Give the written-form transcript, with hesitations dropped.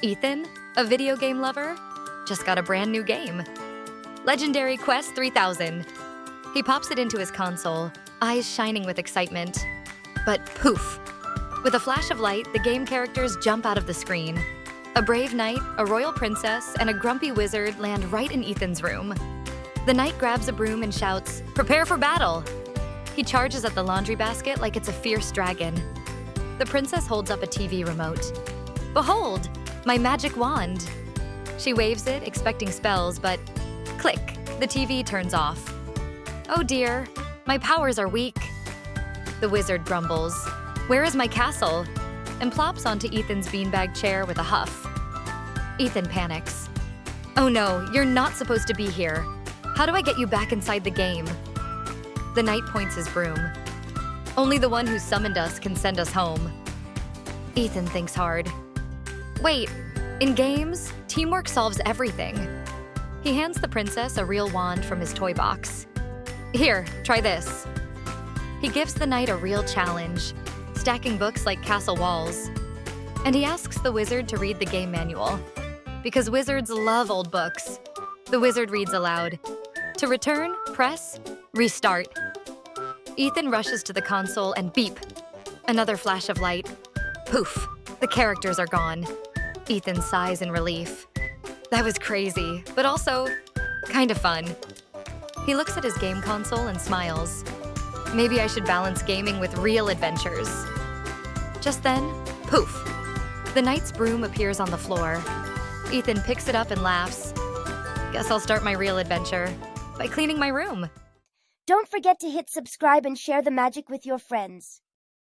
Ethan, a video game lover, just got a brand new game. Legendary Quest 3000. He pops it into his console, eyes shining with excitement. But poof! With a flash of light, the game characters jump out of the screen. A brave knight, a royal princess, and a grumpy wizard land right in Ethan's room. The knight grabs a broom and shouts, "Prepare for battle!" He charges at the laundry basket like it's a fierce dragon. The princess holds up a TV remote. "Behold, my magic wand!" She waves it, expecting spells, but click, the TV turns off. "Oh dear, my powers are weak." The wizard grumbles, "Where is my castle?" and plops onto Ethan's beanbag chair with a huff. Ethan panics. "Oh no, you're not supposed to be here. How do I get you back inside the game?" The knight points his broom. "Only the one who summoned us can send us home." Ethan thinks hard. Wait, in games, teamwork solves everything. He hands the princess a real wand from his toy box. "Here, try this." He gives the knight a real challenge, stacking books like castle walls. And he asks the wizard to read the game manual. Because wizards love old books. The wizard reads aloud. To return, press restart. Ethan rushes to the console and beep. Another flash of light. Poof, the characters are gone. Ethan sighs in relief. That was crazy, but also kind of fun. He looks at his game console and smiles. Maybe I should balance gaming with real adventures. Just then, poof, the knight's broom appears on the floor. Ethan picks it up and laughs. Guess I'll start my real adventure by cleaning my room. Don't forget to hit subscribe and share the magic with your friends.